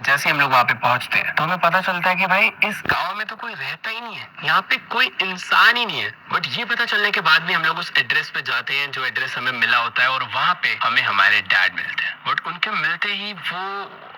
जैसे हम लोग वहाँ पे पहुंचते हैं तो हमें पता चलता है कि भाई इस गांव में तो कोई रहता ही नहीं है, यहाँ पे कोई इंसान ही नहीं है। बट ये पता चलने के बाद भी हम लोग उस एड्रेस पे जाते हैं जो एड्रेस हमें मिला होता है, और वहाँ पे हमें हमारे डैड मिलते हैं। बट उनके मिलते ही वो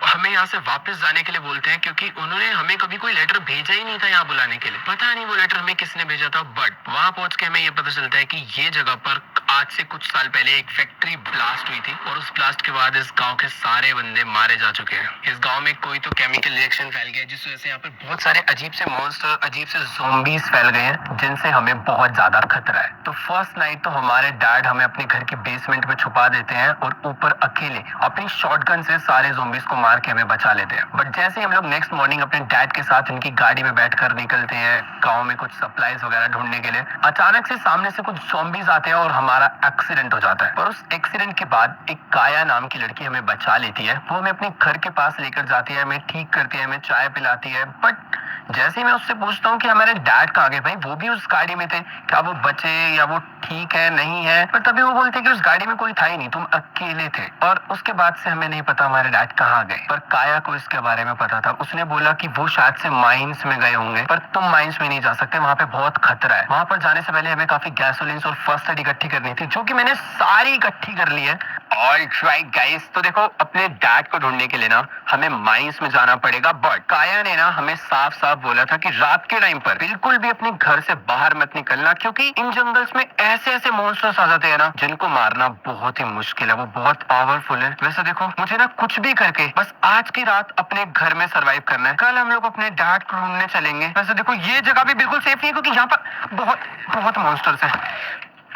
हमें यहाँ से वापस जाने के लिए बोलते हैं, क्योंकि उन्होंने हमें कभी कोई लेटर भेजा ही नहीं था यहाँ बुलाने के लिए। पता नहीं वो लेटर हमें किसने भेजा था। बट वहाँ पहुंच के हमें ये पता चलता है कि ये जगह पर आज से कुछ साल पहले एक फैक्ट्री ब्लास्ट हुई थी, और उस ब्लास्ट के बाद इस गांव के सारे बंदे मारे जा चुके हैं। इस गांव में कोई तो केमिकल रिएक्शन फैल गया, जिस वजह से यहाँ पे बहुत सारे अजीब से मॉन्स्टर, अजीब से ज़ॉम्बीज फैल गए हैं, जिनसे हमें बहुत ज्यादा खतरा है। तो फर्स्ट नाइट तो हमारे डैड हमें अपने घर के बेसमेंट में छुपा देते हैं, और ऊपर अकेले अपनी शॉटगन से सारे ज़ॉम्बीज को मार के हमें बचा लेते हैं। बट जैसे ही हम लोग नेक्स्ट मॉर्निंग अपने डैड के साथ इनकी गाड़ी में बैठकर निकलते हैं गाँव में कुछ सप्लाईज वगैरह ढूंढने के लिए, अचानक से सामने से कुछ ज़ॉम्बीज आते हैं और हमारा एक्सीडेंट हो जाता है। और उस एक्सीडेंट के बाद एक काया नाम की लड़की हमें बचा लेती है। वो हमें अपने घर के पास लेकर जाती है, हमें ठीक करती है, हमें चाय पिलाती है। बट जैसे ही मैं उससे पूछता हूँ कि हमारे डैड कहाँ गए, भाई वो भी उस गाड़ी में थे, क्या वो बचे या वो ठीक है नहीं है, पर तभी वो बोलते कि उस गाड़ी में कोई था ही नहीं, तुम अकेले थे। और उसके बाद से हमें नहीं पता हमारे डैड कहाँ गए। पर काया को इसके बारे में पता था। उसने बोला कि वो शायद से माइंस में गए होंगे, पर तुम माइंस में नहीं जा सकते, वहाँ पे बहुत खतरा है। वहाँ पर जाने से पहले हमें काफी गैसोलीन और फर्स्ट एड इकट्ठी करनी थी, जो कि मैंने सारी इकट्ठी कर ली है। ऑलराइट गाइस, तो देखो अपने डैड को ढूंढने के लिए ना हमें माइंस में जाना पड़ेगा। बट काया ने ना हमें साफ साफ बोला था कि रात के टाइम पर बिल्कुल भी अपने घर से बाहर मत निकलना, क्योंकि इन जंगल्स में ऐसे ऐसे मॉन्स्टर्स आ जाते हैं ना जिनको मारना बहुत ही मुश्किल है, वो बहुत पावरफुल है। वैसे देखो मुझे ना कुछ भी करके बस आज की रात अपने घर में सरवाइव करना है। कल हम लोग अपने डैड को ढूंढने चलेंगे। वैसे देखो ये जगह भी बिल्कुल सेफ नहीं है, क्योंकि यहाँ पर बहुत बहुत मॉन्स्टर्स है।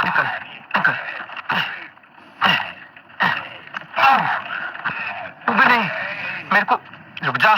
निकल निकल, तू भी नहीं, मेरे को रुक जा।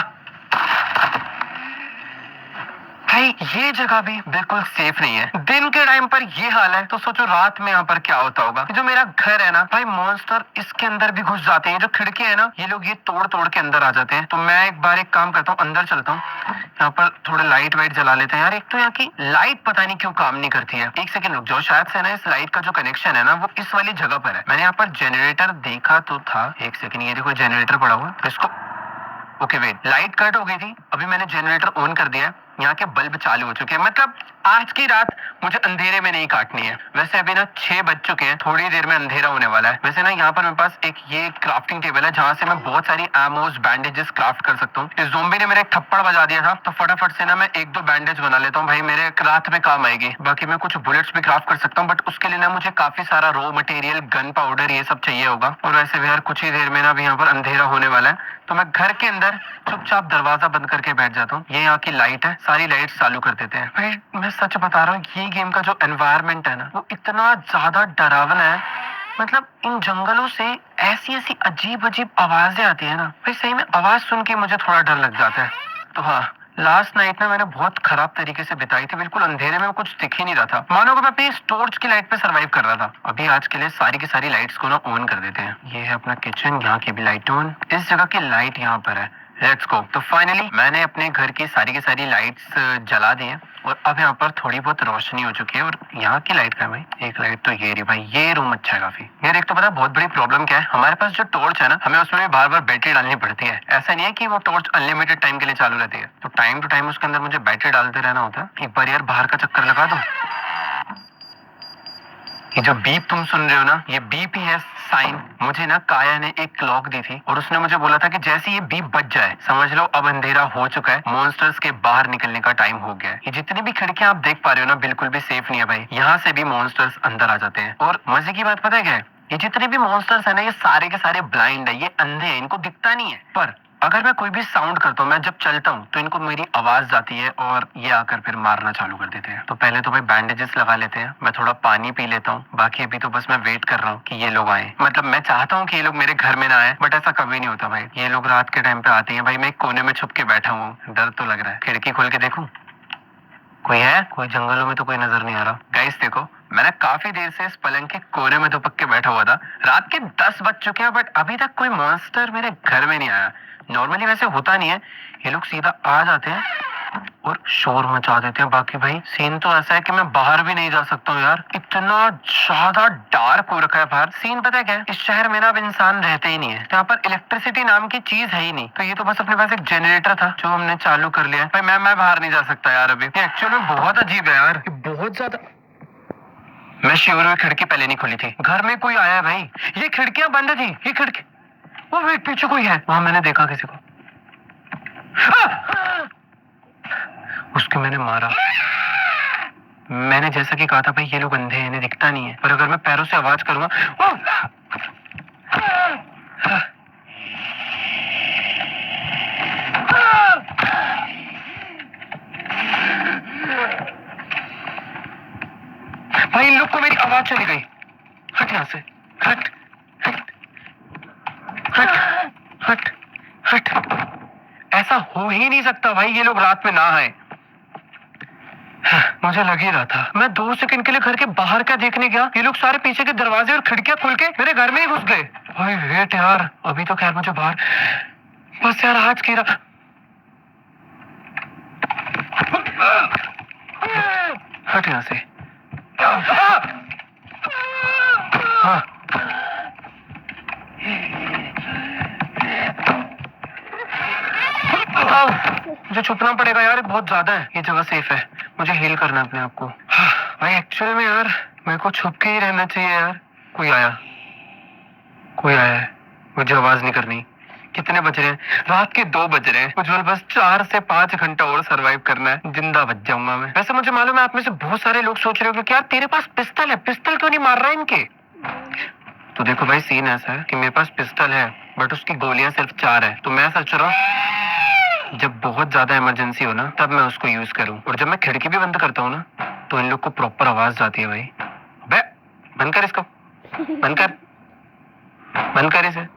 भाई ये जगह भी बिल्कुल सेफ नहीं है। दिन के टाइम पर ये हाल है, तो सोचो रात में यहाँ पर क्या होता होगा। जो मेरा घर है ना भाई, मॉन्स्टर इसके अंदर भी घुस जाते हैं। जो खिड़कियां है ना, ये लोग ये तोड़ तोड़ के अंदर आ जाते हैं। तो मैं एक बार एक काम करता हूँ, अंदर चलता हूँ, यहाँ पर थोड़े लाइट वाइट जला लेते हैं। यार एक तो यहाँ की लाइट पता नहीं क्यों काम नहीं करती है। एक सेकंड रुक जाओ, शायद से ना इस लाइट का जो कनेक्शन है ना वो इस वाली जगह पर है। मैंने यहाँ पर जनरेटर देखा तो था, एक सेकंड, ये देखो जनरेटर पड़ा हुआ, इसको ओके वेट, लाइट कट हो गई थी, अभी मैंने जनरेटर ऑन कर दिया है, यहाँ के बल्ब चालू हो चुके हैं। मतलब आज की रात मुझे अंधेरे में नहीं काटनी है। वैसे अभी ना 6 बज चुके हैं, थोड़ी देर में अंधेरा होने वाला है। वैसे ना यहाँ पर मेरे पास एक ये क्राफ्टिंग टेबल है, जहाँ से मैं बहुत सारी एमोस बैंडेजेस क्राफ्ट कर सकता हूँ। इस ज़ोंबी ने मेरे एक थप्पड़ बजा दिया था, तो फटाफट से ना मैं 1-2 बैंडेज बना लेता हूँ, भाई मेरे रात में काम आएगी। बाकी मैं कुछ बुलेट्स भी क्राफ्ट कर सकता हूँ, बट उसके लिए ना मुझे काफी सारा रॉ मटेरियल, गन पाउडर, ये सब चाहिए होगा। और वैसे भी यार कुछ ही देर में ना अभी यहाँ पर अंधेरा होने वाला है, तो मैं घर के अंदर चुपचाप दरवाजा बंद करके बैठ जाता हूँ। ये यहाँ की लाइट है, सारी लाइट चालू कर देते हैं। भाई मैं सच बता रहा हूँ, ये गेम का जो एनवायरनमेंट है ना वो इतना ज्यादा डरावना है। मतलब इन जंगलों से ऐसी ऐसी अजीब अजीब आवाजें आती है ना, भाई सही में आवाज सुन के मुझे थोड़ा डर लग जाता है। तो हाँ, लास्ट नाइट ना मैंने बहुत खराब तरीके से बिताई थी, बिल्कुल अंधेरे में कुछ दिख ही नहीं रहा था, मानो कि मैं अपनी टॉर्च की लाइट पे सरवाइव कर रहा था। अभी आज के लिए सारी की सारी लाइट्स को ना ऑन कर देते हैं। ये है अपना किचन, यहाँ की भी लाइट ऑन, इस जगह की लाइट यहाँ पर है। Let's go. तो फाइनली मैंने अपने घर की सारी लाइट्स जला दी हैं, और अब यहाँ पर थोड़ी बहुत रोशनी हो चुकी है। और यहाँ की लाइट का है भाई, एक लाइट तो ये रही भाई, ये रूम अच्छा है काफी। यार एक तो पता है बहुत बड़ी प्रॉब्लम क्या है, हमारे पास जो टॉर्च है ना, हमें उसमें भी बार बार बैटरी डालनी पड़ती है। ऐसा नहीं है कि वो टॉर्च अनलिमिटेड टाइम के लिए चालू रहती है, तो टाइम टू टाइम उसके अंदर मुझे बैटरी डालते रहना होता है। एक बार यार बाहर का चक्कर लगा दो। ये जो बीप तुम सुन रहे हो ना, ये बीप ही है साइन। मुझे ना काया ने एक क्लॉक दी थी, और उसने मुझे बोला था कि जैसे ये बीप बज जाए समझ लो अब अंधेरा हो चुका है, मॉन्स्टर्स के बाहर निकलने का टाइम हो गया है। ये जितनी भी खिड़कियां आप देख पा रहे हो ना, बिल्कुल भी सेफ नहीं है भाई, यहाँ से भी मॉन्स्टर्स अंदर आ जाते हैं। और मजे की बात पता है क्या है, ये जितने भी मॉन्स्टर्स है ना, ये सारे के सारे ब्लाइंड है, ये अंधे हैं, इनको दिखता नहीं है। पर अगर मैं कोई भी साउंड करता हूँ, मैं जब चलता हूँ, तो इनको मेरी आवाज आती है, और ये आकर फिर मारना चालू कर देते हैं। तो पहले तो भाई बैंडेजेस लगा लेते हैं, मैं थोड़ा पानी पी लेता हूँ। बाकी अभी तो बस मैं वेट कर रहा हूँ कि ये लोग आए। मतलब मैं चाहता हूँ कि ये लोग मेरे घर में ना आए, बट ऐसा कभी नहीं होता भाई। ये लोग रात के टाइम पे आते हैं भाई, मैं एक कोने में छुप के बैठा हूँ, डर तो लग रहा है। खिड़की खोल के देखूं, कोई है? कोई जंगलों में तो कोई नजर नहीं आ रहा। गाइस देखो, मैंने काफी देर से इस पलंग के कोने में दुपक के बैठा हुआ था। रात के 10 बज चुके हैं, बट अभी तक कोई मॉन्स्टर मेरे घर में नहीं आया। नॉर्मली वैसे होता नहीं है, ये लोग सीधा आ जाते हैं और शोर मचा देते हैं। बाकी भाई सीन तो ऐसा है कि मैं बाहर भी नहीं जा सकता हूँ यार, इतना ज्यादा डार्क हो रखा है बाहर। सीन पता है क्या है, इस शहर में ना अब इंसान रहते ही नहीं है, यहाँ पर इलेक्ट्रिसिटी नाम की चीज है ही नहीं। तो ये तो बस अपने पास एक जनरेटर था जो हमने चालू कर लिया है। भाई मैं बाहर नहीं जा सकता यार अभी। एक्चुअली में बहुत अजीब है यार, बहुत ज्यादा। मैं श्योर हुई खिड़की पहले नहीं खुली थी। घर में कोई आया है भाई, ये खिड़कियां बंद थी, ये खिड़की। वो वेट, पीछे कोई है वहां, मैंने देखा किसी को। उसको मैंने मारा। मैंने जैसा कि कहा था भाई, ये लोग अंधे हैं, इन्हें दिखता नहीं है, पर अगर मैं पैरों से आवाज करूंगा भाई, इन लोग को मेरी आवाज चली गई। हट यहां से, हट हट हट हट हट। ऐसा हो ही नहीं सकता भाई, ये लोग रात में ना आए। मुझे लग ही रहा था। मैं 2 सेकंड के लिए घर के बाहर क्या देखने गया, ये लोग सारे पीछे के दरवाजे और खिड़कियां खोल के मेरे घर में ही घुस गए। भाई वेट यार, अभी तो खैर मुझे बाहर, बस यार आज की रात। हट यहां से। हाँ मुझे छुपना पड़ेगा यार, बहुत ज्यादा है। ये जगह सेफ है, मुझे हील करना है अपने आप को। भाई एक्चुअल में यार मेरे को छुप के ही रहना चाहिए यार। कोई आया है, मुझे आवाज नहीं करनी। कितने बज रहे हैं? रात के 2 बज रहे हैं। उज्जवल बस 4 से 5 घंटा और सरवाइव करना है, जिंदा बच जाऊंगा मैं। वैसे मुझे मालूम है आप में से बहुत सारे लोग सोच रहे हो कि यार तेरे पास पिस्टल है, पिस्टल क्यों नहीं मार रहा है इनके। तो देखो भाई, सीन ऐसा है कि मेरे पास पिस्टल है बट उसकी गोलियां सिर्फ 4 है। तो मैं सोच रहा हूँ जब बहुत ज्यादा इमरजेंसी हो ना तब मैं उसको यूज करूँ। और जब मैं खिड़की भी बंद करता हूँ ना तो इन लोग को प्रॉपर आवाज जाती है भाई। बे बंद कर इसको, बंद कर इसे।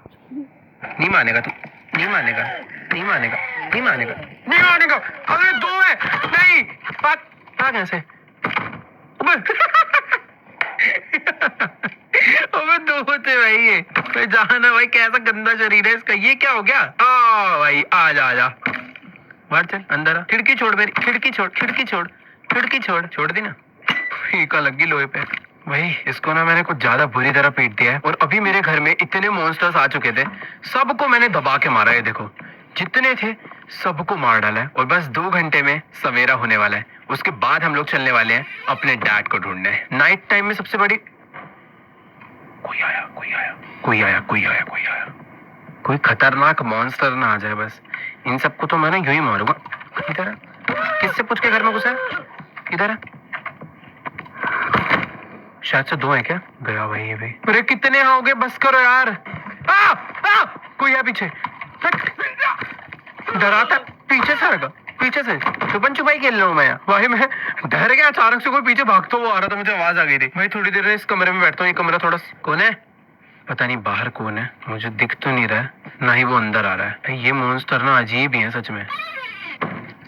नहीं मानेगा तू, नहीं मानेगा। अरे 2 है, नहीं भाग यहाँ से। अबे 2 थे भाई ये। भाई जाना भाई, कैसा गंदा शरीर है इसका। ये क्या हो गया? आ भाई आजा बाहर चल, अंदर आ। खिड़की छोड़ मेरी, खिड़की छोड़ दी ना। फीका लगी लोहे पे। भाई इसको ना मैंने कुछ ज्यादा बुरी तरह पीट दिया है और अभी मेरे घर में इतने मॉन्स्टर्स आ चुके थे, सबको मैंने दबा के मारा है। देखो जितने थे सबको मार डाला है और बस 2 घंटे में सवेरा होने वाला है। उसके बाद हम लोग चलने वाले हैं अपने डैड को ढूंढने। नाइट टाइम में सबसे बड़ी कोई खतरनाक मॉन्स्टर ना आ जाए बस। इन सबको तो मैं ना यूं ही मारूंगा। इधर है, किससे पूछ के घर में घुसा है? इधर है, शायद से 2 है क्या? गया भाई ये भी। अरे कितने आओगे, बस करो यार। कोई है पीछे। डराता पीछे से आएगा, पीछे से छुपन छुपाई खेल रहा हूँ मैं। भाई मैं डर गया, अचानक से कोई पीछे भागता हुआ आ रहा था, मुझे आवाज आ गई थी। भाई थोड़ी देर इस कमरे में बैठता हूँ। ये कमरा थोड़ा, कौन है पता नहीं, बाहर कौन है मुझे दिख तो नहीं रहा है, ना ही वो अंदर आ रहा है। ये मॉन्स्टर ना अजीब ही है सच में।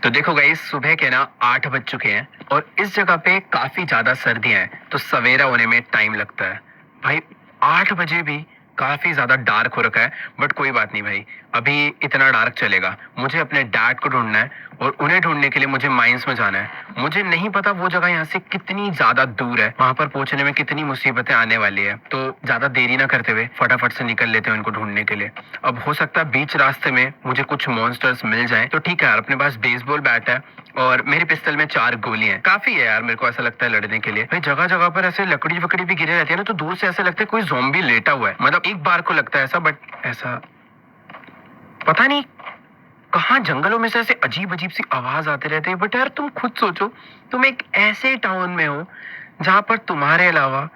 तो देखो गाइस, सुबह के ना 8 बज चुके हैं और इस जगह पे काफी ज्यादा सर्दियां हैं तो सवेरा होने में टाइम लगता है। भाई 8 बजे भी काफी ज्यादा डार्क हो रखा है, बट कोई बात नहीं भाई, अभी इतना डार्क चलेगा। मुझे अपने डैड को ढूंढना है और उन्हें ढूंढने के लिए मुझे माइंस में जाना है। मुझे नहीं पता वो जगह यहाँ से कितनी ज्यादा दूर है, वहां पर पहुंचने में कितनी मुसीबतें आने वाली है। तो ज्यादा देरी ना करते हुए फटाफट से निकल लेते हैं उनको ढूंढने के लिए। अब हो सकता है बीच रास्ते में मुझे कुछ मॉन्स्टर्स मिल जाए तो ठीक है यार, अपने पास बेसबॉल बैट है और मेरी पिस्टल में 4 गोलियां हैं, काफी है यार, मेरे को ऐसा लगता है लड़ने के लिए। भाई जगह जगह पर ऐसे लकड़ी वकड़ी भी गिरे रहती है ना, तो दूर से ऐसा लगता है कोई ज़ॉम्बी लेटा हुआ है। मतलब एक बार को लगता है ऐसा, बट ऐसा पता नहीं कहाँ जंगलों में से ऐसे अजीब अजीब सी आवाज आते रहते हैं। बट यार तुम खुद सोचो, तुम एक ऐसे टाउन में हो जहां पर तुम्हारे अलावा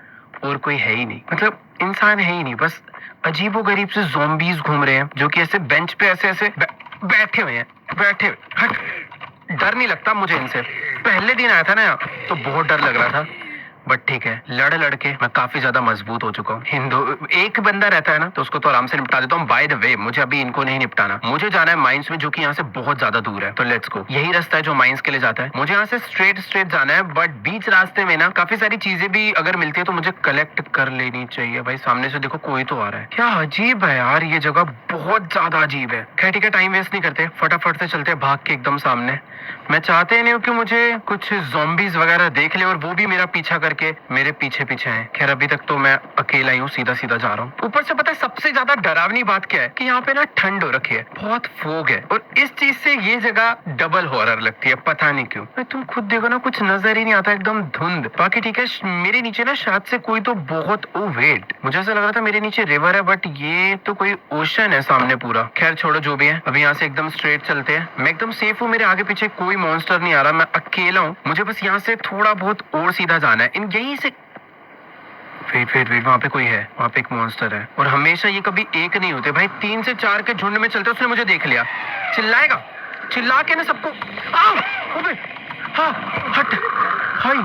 और कोई है ही नहीं, मतलब इंसान है ही नहीं, बस अजीबो गरीब से ज़ॉम्बीज घूम रहे हैं जो कि ऐसे बेंच पे ऐसे ऐसे बैठे हुए हैं। हट, डर नहीं लगता मुझे इनसे। पहले दिन आया था ना यहाँ तो बहुत डर लग रहा था, बट ठीक है, लड़ लड़के मैं काफी ज्यादा मजबूत हो चुका हूँ। हिंदू एक बंदा रहता है ना, तो उसको तो आराम से निपटा देता हूँ। बाय द वे, मुझे अभी इनको नहीं निपटाना, मुझे जाना है माइंस में, जो कि यहाँ से बहुत ज्यादा दूर है। तो लेट्स गो, यही रास्ता है जो माइंस के लिए जाता है। मुझे यहाँ से स्ट्रेट स्ट्रेट जाना है, बट बीच रास्ते में ना काफी सारी चीजें भी अगर मिलती है तो मुझे कलेक्ट कर लेनी चाहिए। भाई सामने से देखो कोई तो आ रहा है, क्या अजीब है यार, ये जगह बहुत ज्यादा अजीब है। खैर ठीक है, टाइम वेस्ट नहीं करते, फटाफट से चलते भाग के एकदम सामने। मैं चाहते नहीं हूँ कि मुझे कुछ ज़ॉम्बीज वगैरह देख ले और वो भी मेरा पीछा करके मेरे पीछे पीछे हैं। खैर अभी तक तो मैं अकेला ही हूँ, सीधा सीधा जा रहा हूँ। ऊपर से पता है सबसे ज्यादा डरावनी बात क्या है, कि यहाँ पे ना ठंड हो रखी है, बहुत फोग है, और इस चीज से ये जगह डबल हॉरर लगती है, पता नहीं क्यों। तुम खुद देखो ना, कुछ नजर ही नहीं आता, एकदम धुंध। बाकी ठीक है, मेरे नीचे ना शायद से कोई तो बहुत वेट, मुझे ऐसा लग रहा था मेरे नीचे रिवर है, बट ये तो कोई ओशन है सामने पूरा। खैर छोड़ो जो भी है, अभी यहाँ से एकदम स्ट्रेट चलते हैं। मैं एकदम सेफ हूँ, मेरे आगे पीछे कोई मॉन्स्टर नहीं आ रहा, मैं अकेला हूँ। मुझे बस यहाँ से थोड़ा बहुत और सीधा जाना है, इन यहीं से। वेट वेट वेट, वहाँ पे कोई है, वहाँ पे एक मॉन्स्टर है, और हमेशा ये कभी एक नहीं होते भाई, 3 से 4 के झुंड में चलते। उसने मुझे देख लिया, चिल्लाएगा, चिल्ला के ना सबको। अबे हाँ, हट भाई।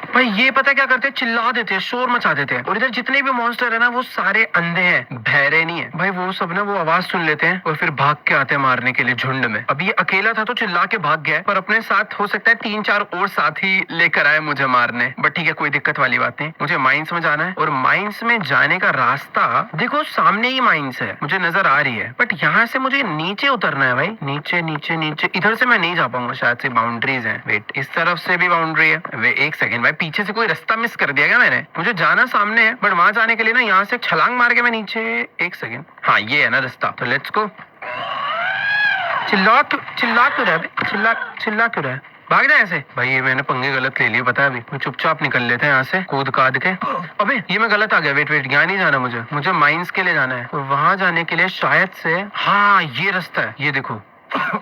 भाई ये पता क्या करते हैं, चिल्ला देते हैं, शोर मचा देते हैं। और इधर जितने भी मॉन्स्टर है ना, वो सारे अंधे हैं, बहरे नहीं है भाई। वो सब ना वो आवाज सुन लेते हैं और फिर भाग के आते हैं मारने के लिए झुंड में। अभी ये अकेला था तो चिल्ला के भाग गया, पर अपने साथ हो सकता है 3-4 और साथी लेकर आए मुझे मारने। बट ठीक है, कोई दिक्कत वाली बात नहीं। मुझे माइंस में जाना है, और माइंस में जाने का रास्ता देखो, सामने ही माइंस है, मुझे नजर आ रही है। बट यहाँ से मुझे नीचे उतरना है भाई, नीचे नीचे नीचे। इधर से मैं नहीं जा पाऊंगा, शायद से बाउंड्रीज है। वेट, इस तरफ से भी बाउंड्री है। वे एक सेकंड भाई, पीछे से कोई रास्ता मिस कर दिया क्या मैंने? मुझे जाना सामने है, बट वहां जाने के लिए ना यहाँ से छलांग मार के मैं नीचे। एक सेकंड, हाँ ये है ना रास्ता, तो लेट्स गो। चिल्ला क्यों रहा है, चिल्ला क्यों रहा है? भाग जाए ऐसे भाई, ये मैंने पंगे गलत ले लिए, पता है। अभी चुपचाप निकल लेते हैं यहाँ से कूद काद के। अबे ये मैं गलत आ गया। वेट वेट, यहाँ नहीं जाना मुझे माइंस के लिए जाना है। और वहां जाने के लिए शायद से, हाँ ये रास्ता है, ये देखो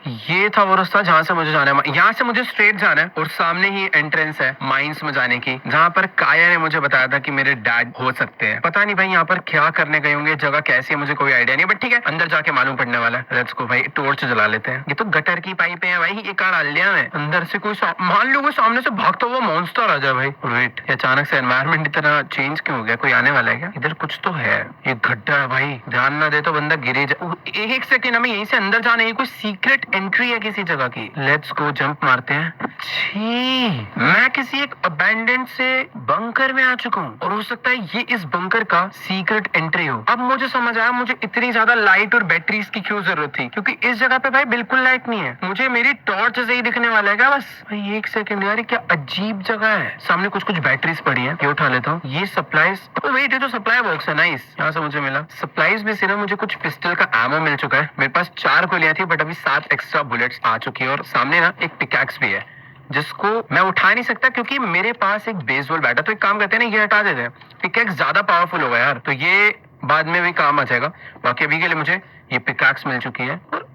ये था वो रास्ता जहाँ से मुझे जाना है। यहाँ से मुझे स्ट्रेट जाना है, और सामने ही एंट्रेंस है माइंस में जाने की, जहाँ पर काया ने मुझे बताया था कि मेरे डैड हो सकते हैं। पता नहीं भाई यहाँ पर क्या करने गए होंगे, जगह कैसी है मुझे कोई आइडिया नहीं, बट ठीक है, अंदर जाके मालूम पड़ने वाला है। लेट्स गो भाई, टॉर्च जला लेते हैं। ये तो गटर की पाइप है भाई, ये कहाँ डाल लिया मैं? अंदर से कोई मान लो कोई सामने से भागता हुआ मॉन्स्टर आ जाए भाई। वेट, अचानक से एनवायरमेंट इतना चेंज क्यों हो गया? कोई आने वाला है क्या? इधर कुछ तो है, ये गड्ढा है भाई, ध्यान ना दे तो बंदा गिरे जाए। एक सेकेंड, हमें यहीं से अंदर जाना है, कोई सीक्रेट एंट्री है किसी जगह की। लेट्स गो, जंप मारते हैं। छी, मैं किसी एक अबैंडन से बंकर में आ चुका हूँ, और हो सकता है ये इस बंकर का सीक्रेट एंट्री हो। अब मुझे समझ आया मुझे इतनी ज्यादा लाइट और बैटरीज की क्यों जरूरत थी, क्योंकि इस जगह पे भाई बिल्कुल लाइट नहीं है। मुझे मेरी टॉर्च से ही दिखने वाला है क्या बस? भाई एक सेकंड यार, क्या अजीब जगह है। सामने कुछ बैटरीज पड़ी है, ये उठा लेता हूँ। ये सप्लाईज, वेट ये तो सप्लाई बॉक्स है, नाइस, यहाँ से मुझे मिला। सप्लाईज में से ना मुझे कुछ पिस्टल का एमो मिल चुका है। मेरे पास 4 गोलियां थी, बट अभी 7 एक्स्ट्रा बुलेट्स आ चुकी है, और सामने ना एक पिकैक्स भी है, जिसको मैं उठा नहीं सकता क्योंकि मेरे पास एक बेसबॉल बैट है। तो एक काम करते हैं ना, ये हटा देते हैं, पिकैक्स ज्यादा पावरफुल होगा यार, तो ये बाद में भी काम आ जाएगा। बाकी अभी के लिए मुझे ये पिकैक्स मिल चुकी है। और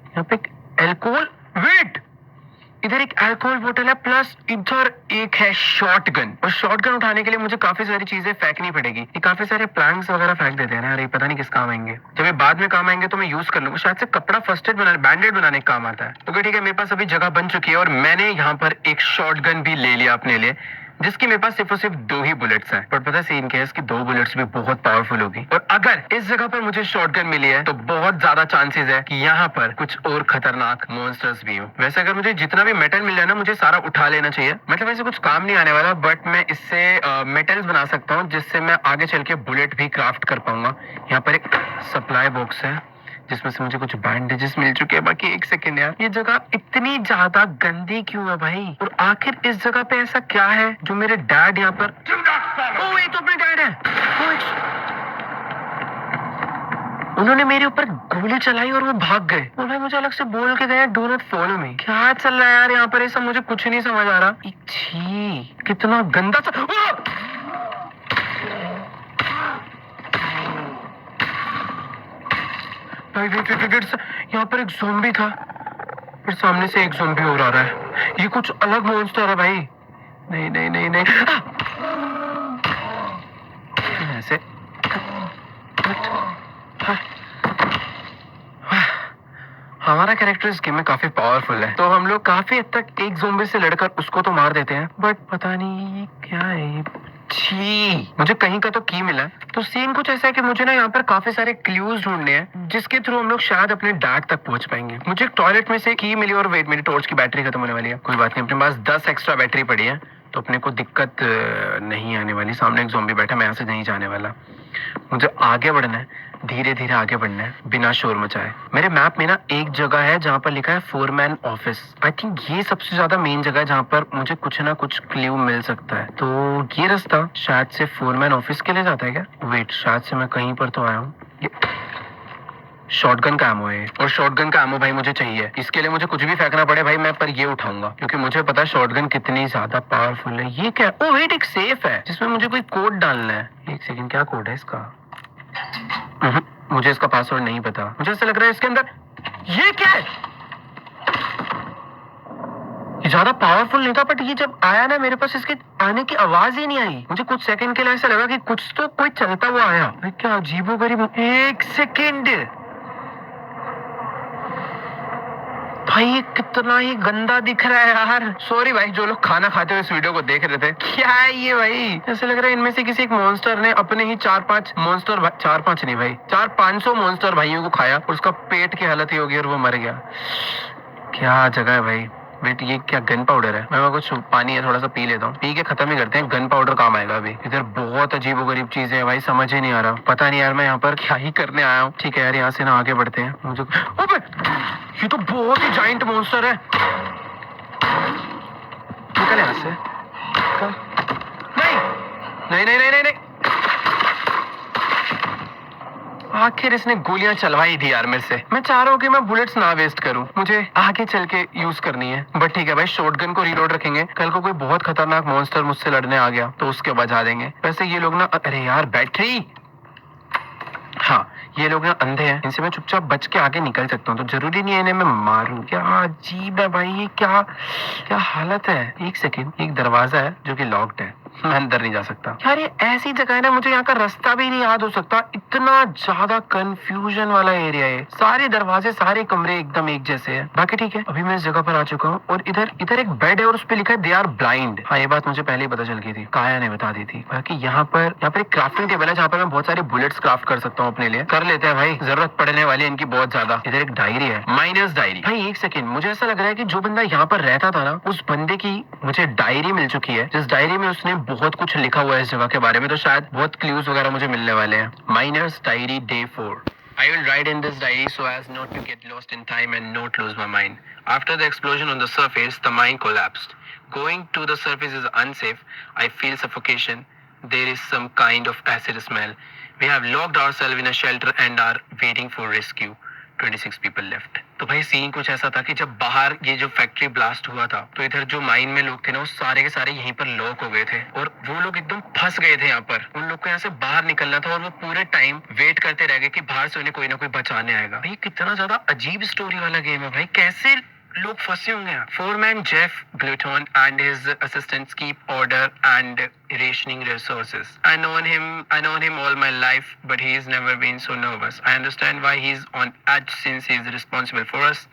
यहाँ पे एल्कोहल, वेट, इधर एक अल्कोहल बोतल है, प्लस इधर एक है शॉटगन। और शॉटगन उठाने के लिए मुझे काफी सारी चीजें फेंकनी पड़ेगी। ये काफी सारे प्लैंक्स वगैरह फेंक देते हैं ना यार, ये पता नहीं किस काम आएंगे। जब ये बाद में काम आएंगे तो मैं यूज कर लूंगा, शायद से कपड़ा फर्स्ट एड बनाने, बैंडेड बनाने का काम आता है। तो ठीक है, मेरे पास अभी जगह बन चुकी है, और मैंने यहाँ पर एक शॉटगन भी ले लिया अपने लिए, जिसकी मेरे पास सिर्फ और सिर्फ 2 ही बुलेट्स हैं। पर पता है सीन क्या है, इसकी 2 बुलेट्स भी बहुत पावरफुल होगी। और अगर इस जगह पर मुझे शॉटगन मिली है, तो बहुत ज्यादा चांसेस है कि यहाँ पर कुछ और खतरनाक मॉन्स्टर्स भी हो। वैसे अगर मुझे जितना भी मेटल मिल रहा है ना, मुझे सारा उठा लेना चाहिए। मतलब वैसे कुछ काम नहीं आने वाला, बट मैं इससे मेटल्स बना सकता हूँ, जिससे मैं आगे चल के बुलेट भी क्राफ्ट कर पाऊंगा। यहाँ पर एक सप्लाई बॉक्स है, जिसमें से मुझे कुछ बैंडेजेस मिल चुके हैं। बाकी एक सेकंड यार, ये जगह इतनी ज्यादा गंदी क्यों है भाई? और आखिर इस जगह पे ऐसा क्या है जो मेरे डैड यहाँ पर, ओ ये तो अपने डैड है। उन्होंने मेरे ऊपर गोली चलाई और वो भाग गए। और भाई मुझे अलग से बोल के गए, डू नॉट फॉलो मी। क्या चल रहा है यार यहाँ पर? ऐसा मुझे कुछ नहीं समझ आ रहा। छी, कितना गंदा सा। यहाँ पर एक ज़ॉम्बी था, फिर सामने से एक ज़ॉम्बी और आ रहा है। ये कुछ अलग मॉन्स्टर है भाई। नहीं नहीं नहीं नहीं, ऐसे हमारा कैरेक्टर इस गेम में काफी पावरफुल है, तो हम लोग काफी हद तक एक ज़ॉम्बी से लड़कर उसको तो मार देते हैं, बट पता नहीं ये क्या है। छी, मुझे कहीं का तो की मिला है। तो सीन कुछ ऐसा है कि मुझे ना यहाँ पर काफी सारे क्लूज ढूंढने हैं जिसके थ्रू हम लोग शायद अपने डैड तक पहुंच पाएंगे। मुझे टॉयलेट में से की मिली और वेट, मेरी टॉर्च की बैटरी खत्म होने वाली है। कोई बात नहीं, अपने पास 10 एक्स्ट्रा बैटरी पड़ी है, तो अपने को दिक्कत नहीं आने वाली। सामने एक ज़ॉम्बी बैठा, मैं यहाँ से नहीं जाने वाला। मुझे आगे बढ़ना है, धीरे धीरे आगे बढ़ना है बिना शोर मचाए। मेरे मैप में ना एक जगह है जहाँ पर लिखा है फोरमैन ऑफिस। आई थिंक ये सबसे ज्यादा मेन जगह है जहाँ पर मुझे कुछ ना कुछ क्लू मिल सकता है। तो ये रास्ता शायद से फोरमैन ऑफिस के लिए जाता है क्या? वेट, शायद से मैं कहीं पर तो आया हूँ। शॉटगन का एमो है, और शॉटगन का एमो भाई मुझे चाहिए। इसके लिए मुझे कुछ भी फेंकना पड़े भाई, मैं पर ये उठाऊंगा क्योंकि मुझे पता है शॉटगन कितनी ज्यादा पावरफुल है। ये क्या? ओ वेट, एक सेफ है जिसमें मुझे कोई कोड डालना है। एक सेकंड, क्या कोड है इसका? मुझे इसका पासवर्ड नहीं पता। मुझे ऐसा लग रहा है इसके अंदर ये क्या है? ये ज्यादा पावरफुल नहीं था, बट ये जब आया ना मेरे पास, इसके आने की आवाज ही नहीं आई। मुझे कुछ सेकंड के लिए ऐसा लगा कि कुछ तो कोई चलता हुआ आया। क्या अजीबोगरीब। एक सेकंड भाई, ये कितना ही गंदा दिख रहा है यार। सॉरी भाई जो लोग खाना खाते हुए इस वीडियो को देख रहे थे। क्या है ये भाई? ऐसे लग रहा है इनमें से किसी एक मॉन्स्टर ने अपने ही 4-5 मॉन्स्टर, 4-5 नहीं भाई, 400-500 मॉन्स्टर भाइयों को खाया और उसका पेट की हालत ही हो गई और वो मर गया। क्या जगह है भाई। वेट, ये क्या गन पाउडर है? मैं कुछ पानी है थोड़ा सा पी लेता हूँ, पी के खत्म ही करते हैं। गन पाउडर काम आएगा अभी। इधर बहुत अजीब गरीब चीजें हैं भाई, समझ ही नहीं आ रहा। पता नहीं यार मैं यहाँ पर क्या ही करने आया हूँ। ठीक है यार, यहाँ से ना आगे बढ़ते हैं। मुझे अबे, ये तो बहुत ही जाइंट मॉन्स्टर है। निकल यहाँ से। नहीं नहीं नहीं नहीं नहीं, नहीं। आखिर इसने गोलियां चलवाई थी यार मेरे से। मैं चाह रहा हूँ कि मैं बुलेट्स ना वेस्ट करूँ, मुझे आगे चल के यूज करनी है। बट ठीक है भाई, शॉटगन को रीलोड रखेंगे, कल को कोई बहुत खतरनाक मॉन्स्टर मुझसे लड़ने आ गया तो उसके बचा देंगे। वैसे ये लोग ना, अरे यार बैटरी, हाँ ये लोग ना अंधे हैं, इनसे मैं चुपचाप बच के आगे निकल सकता हूँ, तो जरूरी नहीं है इन्हें मैं मारूं। क्या अजीब है भाई, ये क्या क्या हालत है। एक सेकंड, एक दरवाजा है जो कि लॉक्ड है, मैं अंदर नहीं जा सकता। यार ये ऐसी जगह है ना, मुझे यहाँ का रास्ता भी नहीं याद हो सकता। इतना ज्यादा कंफ्यूजन वाला एरिया है। सारे दरवाजे, सारे कमरे एकदम एक जैसे हैं। बाकी ठीक है, अभी मैं इस जगह पर आ चुका हूँ और इधर इधर एक बेड है और उस पर लिखा है दे आर ब्लाइंड। हाँ ये बात मुझे पहले ही पता चल गई थी, काया ने बता दी थी। बाकी यहाँ पर एक क्राफ्टिंग टेबल है जहाँ पर मैं बहुत सारे बुलेट्स क्राफ्ट कर सकता हूँ अपने लिए। कर लेते हैं भाई, जरूरत पड़ने वाली है इनकी बहुत ज्यादा। इधर एक डायरी है, माइनर्स डायरी। भाई एक सेकंड, मुझे ऐसा लग रहा है कि जो बंदा यहाँ पर रहता था ना, उस बंदे की मुझे डायरी मिल चुकी है, जिस डायरी में उसने बहुत कुछ लिखा हुआ है इस जगह के बारे में, तो शायद बहुत क्लूज वगैरह मुझे मिलने वाले हैं। Miners diary day 4। I will write in this diary so as not to get lost in time and not lose my mind. After the explosion on the surface, the mine collapsed. Going to the surface is unsafe. I feel suffocation. There is some kind of acid smell. We have locked ourselves in a shelter and are waiting for rescue. 26 people left. तो भाई scene कुछ ऐसा था कि जब बाहर ये जो फैक्ट्री ब्लास्ट हुआ था, तो इधर जो माइन में लोग थे ना, वो सारे के सारे यहीं पर लॉक हो गए थे और वो लोग एकदम फंस गए थे यहाँ पर। उन लोग को यहाँ से बाहर निकलना था और वो पूरे टाइम वेट करते रह गए कि बाहर से उन्हें कोई ना कोई बचाने आएगा। भाई कितना ज्यादा अजीब स्टोरी वाला गेम है भाई, कैसे लोग फंसे होंगे। Foreman Jeff Bluton and his assistants keep order and rationing resources. I known him all my life, but he's never been so nervous. I understand why he's on edge since he's responsible for us.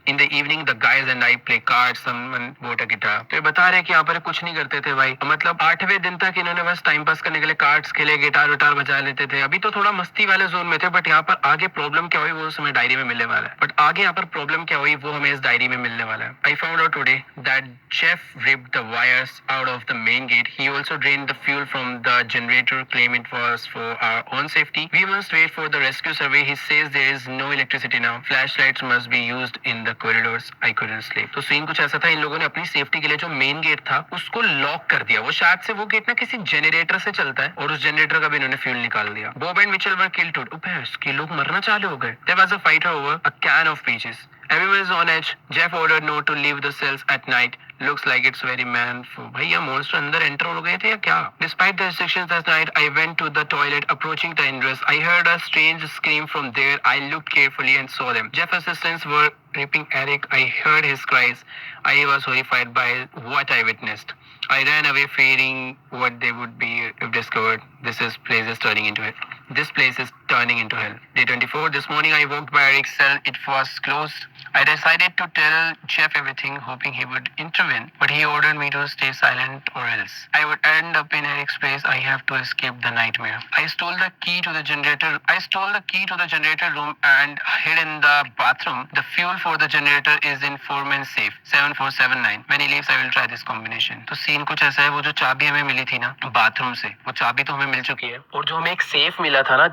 In the evening, the guys and I play cards. Someone bought a guitar. तो ये बता रहे कि यहाँ पर कुछ नहीं करते थे भाई, मतलब 8वें दिन तक इन्होंने बस टाइम पास करने के लिए कार्ड्स खेले, गिटार विटार बजा लेते थे। अभी तो थोड़ा मस्ती वाले जोन में थे, बट यहाँ पर आगे प्रॉब्लम क्या हुई वो हमें डायरी में मिलने वाला है। बट आगे यहाँ पर प्रॉब्लम क्या हुई वो हमें इस डायरी में मिलने वाला है। I found out today that Jeff ripped the wires out of the main gate. He also drained the fuel from the generator, claim it was for our own safety. We must wait for the rescue survey. He says there is no electricity now. Flashlights must be used in the corridors. I couldn't sleep. तो scene कुछ ऐसा था, इन लोगों ने अपनी safety के लिए जो मेन गेट था उसको लॉक कर दिया। वो शायद से वो गेट ना किसी जनरेटर से चलता है और उस जनरेटर का भी इन्होंने फ्यूल निकाल दिया। Bob and Mitchell were killed too. इसके लोग मरना चालू हो गए। There was a fight over a can of peaches. Everyone is on edge. Jeff ordered no to leave the cells at night. Looks like it's very manful. भैया monster अंदर enter हो गए थे या क्या? Despite the restrictions last night, I went to the toilet approaching the ingress. I heard a strange scream from there. I looked carefully and saw them. Jeff assistants were raping Eric. I heard his cries. I was horrified by what I witnessed. I ran away fearing what they would be if discovered. Place is turning into it. This place is turning into hell. Day 24. This morning I walked by Eric's cell. It was closed. I decided to tell Jeff everything, hoping he would intervene, but he ordered me to stay silent or else I would end up in Eric's place. I have to escape the nightmare. I stole the key to the generator. I stole the key to the generator room and hid in the bathroom. The fuel for the generator is in foreman's safe 7479. When he leaves, I will try this combination. तो scene कुछ ऐसा है, वो जो चाबी हमें मिली थी ना बाथरूम से, वो चाबी तो हमें मिल चुकी है, और जो हमें एक सेफ मिला था ना,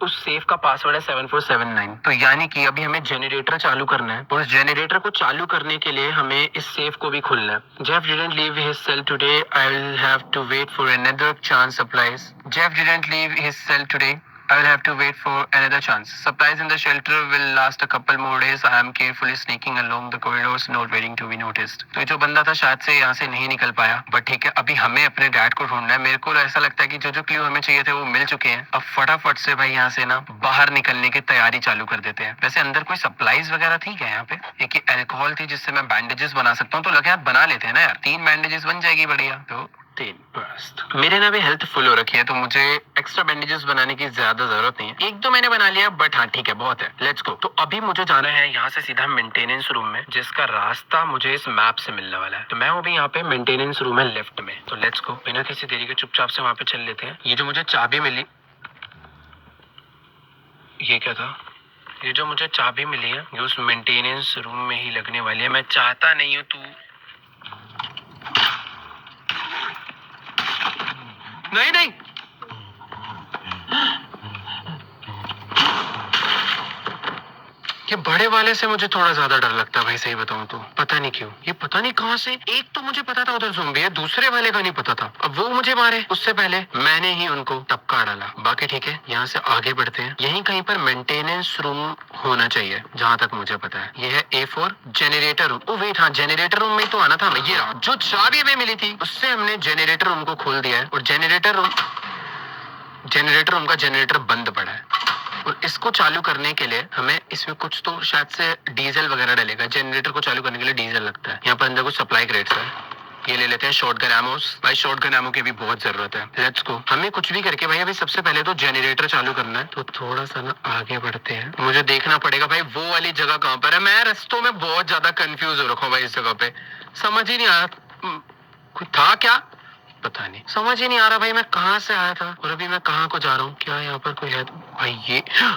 उस सेफ का पासवर्ड है 7479। तो यानी कि अभी हमें जनरेटर चालू करना है, और उस जनरेटर को चालू करने के लिए हमें इस सेफ को भी खोलना है। Jeff didn't leave his cell today. I will have to wait for another chance supplies. Jeff didn't leave his cell today. I will have to wait for another chance. Supplies in the shelter will last a couple more days. I am carefully sneaking along the corridors, not waiting to be noticed. तो जो बंदा था शायद से यहाँ से नहीं निकल पाया, बट ठीक है, अभी हमें अपने डैड को ढूंढना है। मेरे को ऐसा लगता है कि जो जो क्लू हमें चाहिए थे वो मिल चुके हैं। अब फटाफट से भाई यहाँ से ना बाहर निकलने की तैयारी चालू कर देते हैं। वैसे अंदर कोई सप्लाईज वगैरह थी क्या यहाँ पे? एक अल्कोहल थी जिससे मैं बैंडेजेस बना सकता हूँ, तो लगे यार बना लेते हैं ना यार, 3 बैंडेजेस बन जाएगी बढ़िया। तो मेरे ना भी हेल्थ फुल हो रखी है, तो मुझे एक्स्ट्रा बैंडेजेस बनाने की ज्यादा जरूरत नहीं है। 1-2 मैंने बना लिया, बट हाँ ठीक है, बहुत है। Let's go. तो अभी मुझे जाना है यहाँ से सीधा मेंटेनेंस रूम में, जिसका रास्ता मुझे इस मैप से मिलने वाला है। तो मैं अभी यहाँ पे मेंटेनेंस रूम है लेफ्ट में, तो लेट्स गो। बिना किसी देरी के चुपचाप से वहाँ पे चल लेते हैं। ये जो मुझे चाबी मिली, ये क्या था? ये जो मुझे चाबी मिली है ये उस मेंटेनेंस रूम में ही लगने वाली है। मैं चाहता नहीं हूँ तू नहीं ये बड़े वाले से मुझे थोड़ा ज्यादा डर लगता है भाई, सही बताऊं तो। पता नहीं क्यों, ये पता नहीं कहां से। एक तो मुझे पता था उधर ज़ॉम्बी है, दूसरे वाले का नहीं पता था। अब वो मुझे मारे उससे पहले मैंने ही उनको टपका डाला। बाकी ठीक है, यहाँ से आगे बढ़ते हैं। यहीं कहीं पर मेंटेनेंस रूम होना चाहिए जहाँ तक मुझे पता है। ये है A4 generator room. Oh wait, हाँ जनरेटर रूम में तो आना था। ये जो चाबी हमें मिली थी उससे हमने जनरेटर रूम को खोल दिया है, और जनरेटर रूम का जनरेटर बंद पड़ा है, और इसको चालू करने के लिए हमें इसमें कुछ तो शायद से डीजल वगैरह डलेगा। जनरेटर को चालू करने के लिए डीजल लगता है। यहाँ पर अंदर कुछ सप्लाई क्रेट्स है, ये ले लेते हैं। शॉटगन एमोस, भाई शॉटगन एमो की भी बहुत जरूरत है। Let's go. हमें कुछ भी करके भाई अभी सबसे पहले तो जनरेटर चालू करना है, तो थोड़ा सा ना आगे बढ़ते हैं। मुझे देखना पड़ेगा भाई वो वाली जगह कहाँ पर है। मैं रास्तों में बहुत ज्यादा कंफ्यूज हो रखा हूँ भाई, इस जगह पे समझ ही नहीं आया कोई था क्या, पता नहीं, समझ ही नहीं आ रहा भाई मैं कहाँ से आया था और अभी मैं कहाँ को जा रहा हूँ। क्या यहाँ पर कोई है? भाई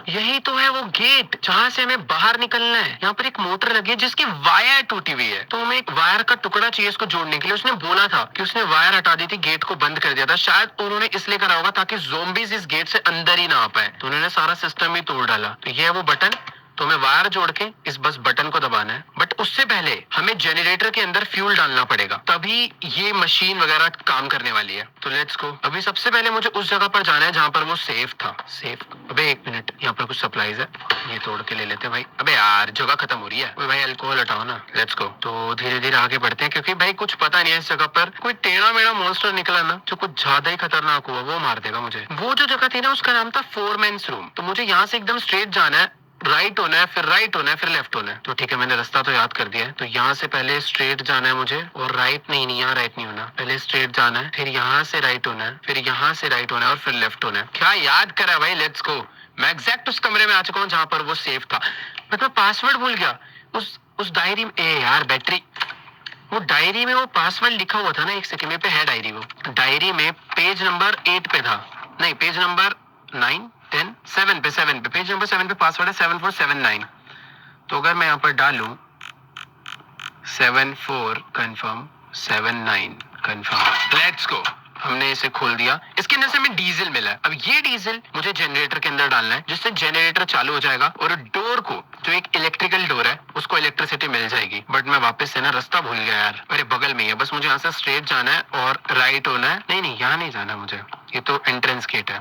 यही तो है वो गेट जहाँ से हमें बाहर निकलना है। यहाँ पर एक मोटर लगी है जिसकी वायर टूटी हुई है, तो हमें एक वायर का टुकड़ा चाहिए इसको जोड़ने के लिए। उसने बोला था कि उसने वायर हटा दी थी, गेट को बंद कर दिया था। शायद उन्होंने इसलिए करा होगा ताकि ज़ॉम्बीज़ इस गेट से अंदर ही ना आ पाए, तो उन्होंने सारा सिस्टम ही तोड़ डाला। तो ये है वो बटन, तो हमें वायर जोड़ के इस बस बटन को दबाना है। बट उससे पहले हमें जनरेटर के अंदर फ्यूल डालना पड़ेगा, तभी ये मशीन वगैरह काम करने वाली है। तो लेट्स गो। अभी सबसे पहले मुझे उस जगह पर जाना है जहाँ पर वो सेफ था। सेफ, अबे 1 मिनट, यहाँ पर कुछ सप्लाईज है, ये तोड़ के ले लेते हैं भाई। अबे यार जगह खत्म हो रही है भाई, अल्कोहल हटाओ ना। Let's go. तो धीरे धीरे आगे बढ़ते हैं, क्योंकि भाई कुछ पता नहीं है इस जगह पर कोई टेढ़ा मेढ़ा मॉन्स्टर निकला ना जो कुछ ज्यादा ही खतरनाक हुआ, वो मार देगा मुझे। वो जो जगह थी ना उसका नाम था फोरमैन्स रूम। तो मुझे यहाँ से एकदम स्ट्रेट जाना है, राइट होना है, फिर राइट होना है, फिर लेफ्ट होना है। तो ठीक है, मैंने रास्ता तो याद कर दिया है। तो यहाँ से पहले स्ट्रेट जाना है मुझे, और राइट नहीं, यहाँ राइट नहीं होना, पहले स्ट्रेट जाना है, फिर यहाँ से राइट होना है, फिर यहाँ से राइट होना है, और फिर लेफ्ट होना है। क्या याद करा भाई, लेट्स गो। मैं एग्जैक्ट उस कमरे में आ चुका हूँ जहाँ पर वो सेफ था। मैं पासवर्ड भूल गया उस डायरी में। ए यार बैटरी, वो डायरी में वो पासवर्ड लिखा हुआ था ना, 1 सेकंड में पे है डायरी। वो डायरी में पेज नंबर 8 पे था, नहीं पेज नंबर 9 10 7 पे पेज नंबर 7 पे पासवर्ड है 7479। तो अगर मैं यहाँ पर डालूं 74 कंफर्म 79 कंफर्म, लेट्स गो। हमने इसे खोल दिया। इसके अंदर से हमें डीजल मिला है। अब ये डीजल मुझे जनरेटर के अंदर डालना है, जिससे जनरेटर चालू हो जाएगा, और डोर को, जो एक इलेक्ट्रिकल डोर है, उसको इलेक्ट्रिसिटी मिल जाएगी। बट मैं वापस से ना रास्ता भूल गया यार, मेरे बगल में ही है। बस मुझे यहाँ से स्ट्रेट जाना है और राइट होना है। नहीं यहाँ नहीं जाना मुझे, ये तो एंट्रेंस गेट है।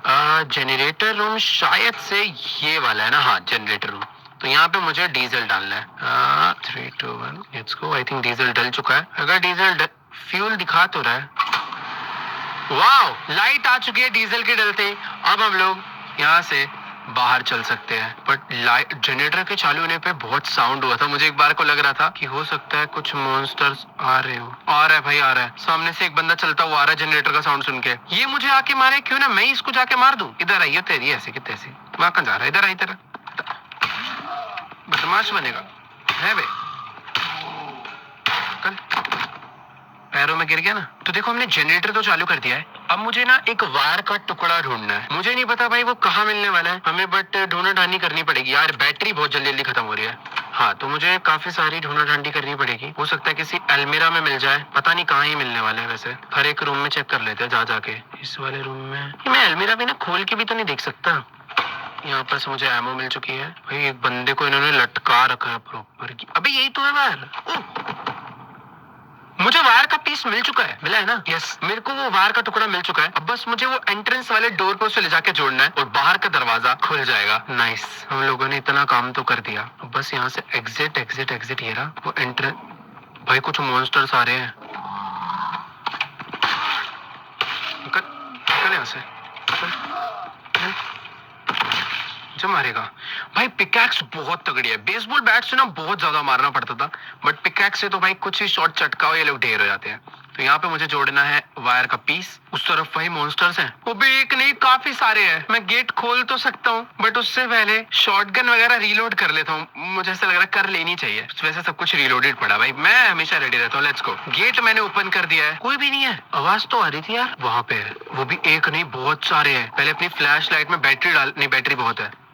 जनरेटर रूम शायद से ये वाला है ना, हाँ जनरेटर रूम। तो यहाँ पे मुझे डीजल डालना है। 3 2 1 let's go. I think diesel डल चुका है। अगर डीजल फ्यूल दिखा तो रहा है, वाओ लाइट आ चुकी है डीजल के डलते। अब हम लोग यहाँ से बाहर चल सकते हैं। बट लाइट जनरेटर के चालू होने पे बहुत साउंड हुआ था, मुझे एक बार को लग रहा था कि हो सकता है कुछ मॉन्स्टर्स आ रहे हो। आ रहा है भाई, आ रहा है, सामने से एक बंदा चलता हुआ आ रहा है जनरेटर का साउंड सुन के। ये मुझे आके मारे, क्यों ना मैं इसको जाके मार दूं। इधर आइए, तेरी ऐसे की तैसी, वहां कहाँ जा रहा है, इधर आई, इधर बदमाश बनेगा है बे, कल पैरों में गिर गया ना। तो देखो हमने जनरेटर तो चालू कर दिया है, अब मुझे ना एक वायर का टुकड़ा ढूंढना है। मुझे नहीं पता भाई वो कहाँ मिलने वाला है हमें, बट ढूंढा ढांडी करनी पड़ेगी यार, बैटरी बहुत जल्दी जल्दी खत्म हो रही है। हाँ, तो मुझे काफी सारी ढूंढा ढांडी करनी पड़ेगी, हो सकता है किसी अलमीरा में मिल जाए, पता नहीं कहाँ ही मिलने वाले हैं। वैसे हर एक रूम में चेक कर लेते हैं जा जाके। इस वाले रूम में मैं अलमीरा भी ना खोल के भी तो नहीं देख सकता। यहाँ पर से मुझे एमो मिल चुकी है भाई, एक बंदे को इन्होंने लटका रखा है प्रॉपर। अबे यही तो है वायर, मुझे वायर का पीस मिल चुका है, मिला है ना। यस, मेरे को वो वायर का टुकड़ा मिल चुका है। अब बस मुझे वो एंट्रेंस वाले डोर पे उसे ले जाके जोड़ना है और बाहर का दरवाजा खुल जाएगा। नाइस, हम लोगों ने इतना काम तो कर दिया। अब बस यहाँ से एग्जिट एग्जिट एग्जिट, ये रहा वो एंट्रेंस। भाई कुछ मॉन्स्टर्स आ रहे हैं, निकल यहाँ से, जो मारेगा भाई। पिकैक्स बहुत तगड़ी है, बेसबॉल बैट से ना बहुत ज्यादा मारना पड़ता था, बट पिकैक्स से तो भाई कुछ ही शॉट चटकाओ ये लोग ढेर हो जाते हैं। तो यहाँ पे मुझे जोड़ना है वायर का पीस। उस तरफ वही मॉन्स्टर्स हैं, वो भी एक नहीं काफी सारे हैं। मैं गेट खोल तो सकता हूँ, बट उससे पहले शॉटगन वगैरह रीलोड कर लेता हूँ, मुझे ऐसा लग रहा है कर लेनी चाहिए। वैसे सब कुछ रीलोडेड पड़ा भाई, मैं हमेशा रेडी रहता हूँ। Let's go. गेट मैंने ओपन कर दिया है, कोई भी नहीं है। आवाज तो आ रही थी यार, वहां पे वो भी एक नहीं बहुत सारे हैं। पहले अपनी फ्लैश लाइट में बैटरी डाल, नहीं बैटरी बहुत है।